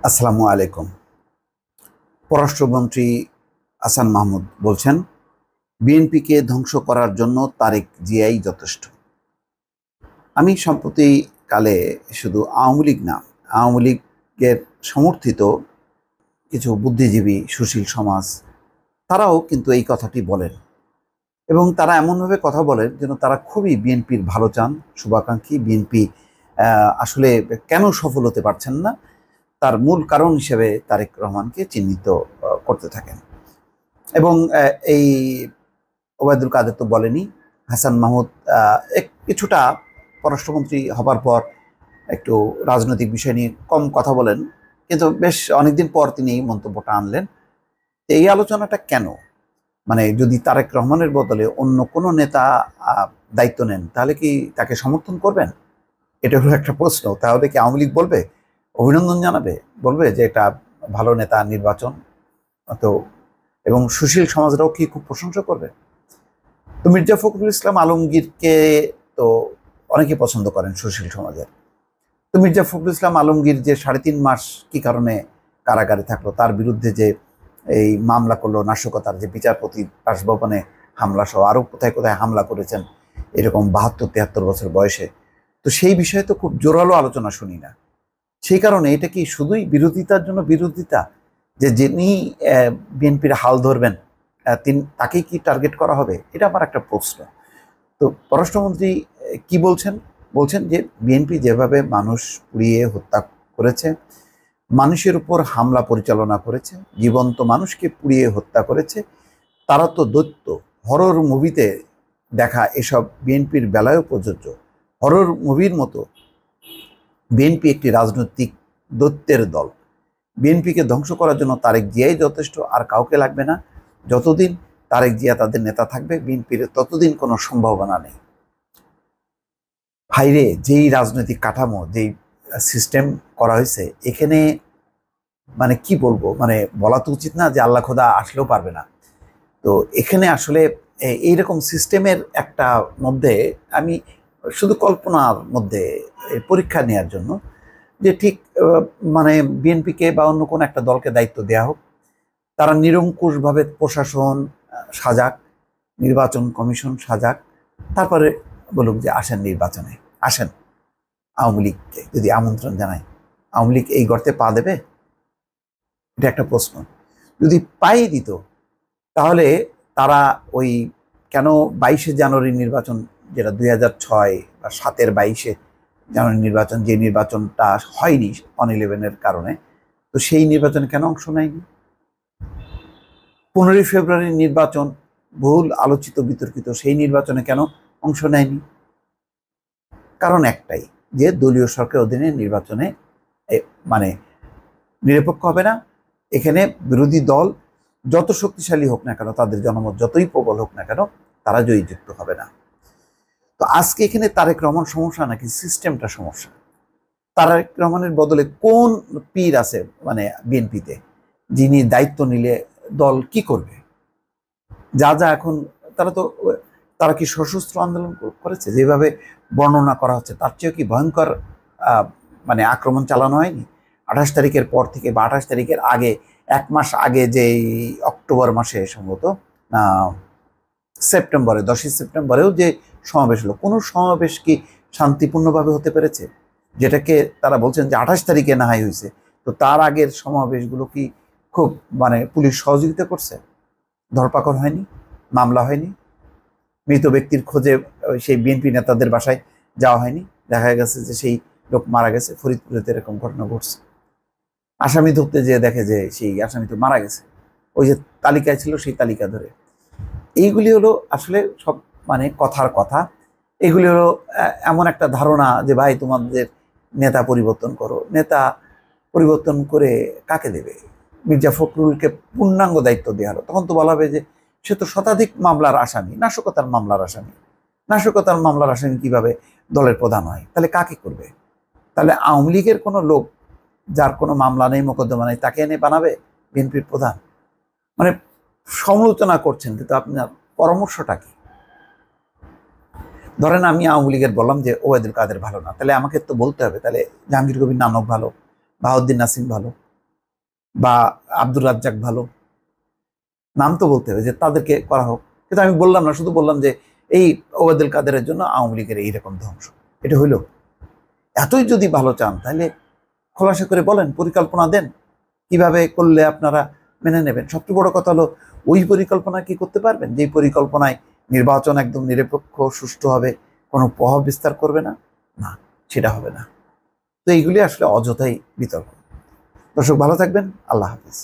আসসালামু আলাইকুম। পররাষ্ট্রমন্ত্রী হাসান মাহমুদ বলছেন, বিএনপিকে ধ্বংস করার জন্য তারেক জিয়াই যথেষ্ট। আমি সম্প্রতি কালে শুধু আওয়ামী লীগ না, আওয়ামী লীগের সমর্থিত কিছু বুদ্ধিজীবী, সুশীল সমাজ, তারাও কিন্তু এই কথাটি বলেন এবং তারা এমনভাবে কথা বলেন যেন তারা খুবই বিএনপির ভালো চান, শুভাকাঙ্ক্ষী। বিএনপি আসলে কেন সফল হতে পারছেন না, তার মূল কারণ হিসেবে তারেক রহমানকে চিহ্নিত করতে থাকেন। এবং এই ওবায়দুল কাদের তো বলেনি, হাসান মাহমুদ কিছুটা পররাষ্ট্রমন্ত্রী হবার পর একটু রাজনৈতিক বিষয় নিয়ে কম কথা বলেন, কিন্তু বেশ অনেকদিন পর তিনি এই মন্তব্যটা আনলেন। এই আলোচনাটা কেন? মানে যদি তারেক রহমানের বদলে অন্য কোনো নেতা দায়িত্ব নেন, তাহলে কি তাকে সমর্থন করবেন? এটা হলো একটা প্রশ্ন। তাহলে কি আওয়ামী লীগ বলবে, অভিনন্দন জানাবে, বলবে যে এটা ভালো নেতা নির্বাচন? তো এবং সুশীল সমাজরাও কি খুব প্রশংসা করবে? তো মির্জা ফখরুল ইসলাম আলমগীরকে তো অনেকে পছন্দ করেন সুশীল সমাজের। তো মির্জা ফখরুল ইসলাম আলমগীর যে ৩.৫ মাস কি কারণে কারাগারে থাকলো, তার বিরুদ্ধে যে এই মামলা করলো, নাশকতার, যে বিচারপতি বাসভবনে হামলা সহ আরও কোথায় কোথায় হামলা করেছেন এরকম ৭২-৭৩ বছর বয়সে, তো সেই বিষয়ে তো খুব জোরালো আলোচনা শুনি না। সেই কারণে এটা কি শুধুই বিরোধিতার জন্য বিরোধিতা, যে যিনি বিএনপির হাল ধরবেন তাকেই কি টার্গেট করা হবে? এটা আমার একটা প্রশ্ন। তো পররাষ্ট্রমন্ত্রী কি বলছেন? বলছেন যে বিএনপি যেভাবে মানুষ পুড়িয়ে হত্যা করেছে, মানুষের উপর হামলা পরিচালনা করেছে, জীবন্ত মানুষকে পুড়িয়ে হত্যা করেছে, তারা তো দৈত্য। হরর মুভিতে দেখা এসব বিএনপির বেলায়ও প্রযোজ্য। হরর মুভির মতো বিএনপি একটি রাজনৈতিক দৈত্যের দল। বিএনপিকে ধ্বংস করার জন্য তারেক জিয়াই যথেষ্ট, আর কাউকে লাগবে না। যতদিন তারেক জিয়া তাদের নেতা থাকবে, বিএনপির ততদিন কোনো সম্ভাবনা নেই। ভাইরে, যেই রাজনৈতিক কাঠামো, যেই সিস্টেম করা হয়েছে, এখানে মানে কি বলবো, মানে বলা তো উচিত না যে আল্লাহ খোদা আসলেও পারবে না। তো এখানে আসলে এইরকম সিস্টেমের একটা মধ্যে আমি শুধু কল্পনার মধ্যে পরীক্ষা নেওয়ার জন্য যে ঠিক মানে বিএনপিকে বা অন্য কোনো একটা দলকে দায়িত্ব দেওয়া হোক, তারা নিরঙ্কুশভাবে প্রশাসন সাজাক, নির্বাচন কমিশন সাজাক, তারপরে বলুক যে আসেন নির্বাচনে, আসেন। আওয়ামী লীগকে যদি আমন্ত্রণ জানায়, আওয়ামী লীগ এই গর্তে পা দেবে? এটা একটা প্রশ্ন। যদি পাই দিত, তাহলে তারা ওই কেন ২২শে জানুয়ারি নির্বাচন, যেটা ২০০৬ বা ৭-এর ২২শে জানুয়ারি নির্বাচন, যে নির্বাচনটা হয়নি অন-11-এর কারণে, তো সেই নির্বাচনে কেন অংশ নেয়নি? ১৫ই ফেব্রুয়ারির নির্বাচন, বহুল আলোচিত বিতর্কিত, সেই নির্বাচনে কেন অংশ নেয়নি? কারণ একটাই, যে দলীয় সরকারের অধীনে নির্বাচনে মানে নিরপেক্ষ হবে না। এখানে বিরোধী দল যত শক্তিশালী হোক না কেন, তাদের জনমত যতই প্রবল হোক না কেন, তারা জয়যুক্ত হবে না। তো আজকে এখানে তারেক রহমান সমস্যা নাকি সিস্টেমটা সমস্যা? তারেক রহমানের বদলে কোন পীর আছে মানে বিএনপিতে, যিনি দায়িত্ব নিলে দল কি করবে? যা যা এখন তারা তো, তারা কি সশস্ত্র আন্দোলন করেছে যেভাবে বর্ণনা করা হচ্ছে? তার চেয়েও কি ভয়ঙ্কর মানে আক্রমণ চালানো হয়নি ২৮ তারিখের পর থেকে, বা ২৮ তারিখের আগে, ১ মাস আগে, যে অক্টোবর মাসে সম্ভবত সেপ্টেম্বরে, ১০ই সেপ্টেম্বরেও যে সমাবেশ হলো, কোনো সমাবেশ কি শান্তিপূর্ণভাবে হতে পেরেছে? যেটাকে তারা বলছেন যে ২৮ তারিখে না হয় হয়েছে, তো তার আগের সমাবেশগুলো কি খুব মানে পুলিশ সহযোগিতা করছে? ধরপাকড় হয়নি, মামলা হয়নি, মৃত ব্যক্তির খোঁজে সেই বিএনপি নেতাদের বাসায় যাওয়া হয়নি, দেখা গেছে যে সেই লোক মারা গেছে। ফরিদপুরে এরকম ঘটনা ঘটছে, আসামি ধরতে যেয়ে দেখে যে সেই আসামি তো মারা গেছে, ওই যে তালিকায় ছিল সেই তালিকা ধরে। এইগুলি হলো আসলে সব মানে কথার কথা। এগুলি হলো এমন একটা ধারণা যে ভাই তোমাদের নেতা পরিবর্তন করো। নেতা পরিবর্তন করে কাকে দেবে? মির্জা ফখরুলকে পূর্ণাঙ্গ দায়িত্ব দেওয়া হলো, তখন তো বলা হবে যে সে তো শতাধিক মামলার আসামি, নাশকতার মামলার আসামি। নাশকতার মামলার আসামি কিভাবে দলের প্রধান হয়? তাহলে কাকে করবে? তাহলে আওয়ামী লীগের কোনো লোক, যার কোনো মামলা নেই, মোকদ্দমা নেই, তাকে এনে বানাবে বিএনপির প্রধান? মানে সমালোচনা করছেন, কিন্তু আপনার পরামর্শটা কি? ধরেন আমি আওয়ামী লীগের বললাম যে ওবায়দুল কাদের ভালো না, তাহলে আমাকে তো বলতে হবে তাহলে জাহাঙ্গীর কবির নানক ভালো, বাহাউদ্দিন নাসিম ভালো, বা আব্দুর রাজ্জাক ভালো, নাম তো বলতে হবে যে তাদেরকে করা হোক। কিন্তু আমি বললাম না, শুধু বললাম যে এই ওবায়দুল কাদেরের জন্য আওয়ামী লীগের এইরকম ধ্বংস, এটা হইল? এতই যদি ভালো চান তাহলে খোলাসা করে বলেন, পরিকল্পনা দেন, কিভাবে করলে আপনারা মেনে নেবেন। সবচেয়ে বড় কথা হলো ওই পরিকল্পনা কি করতে পারবেন যে পরিকল্পনায় নির্বাচন একদম নিরপেক্ষ সুষ্ঠু হবে, কোনো প্রভাব বিস্তার করবে না? না, সেটা হবে না। তো এইগুলি আসলে অযথাই বিতর্ক। দর্শক ভালো থাকবেন, আল্লাহ হাফিজ।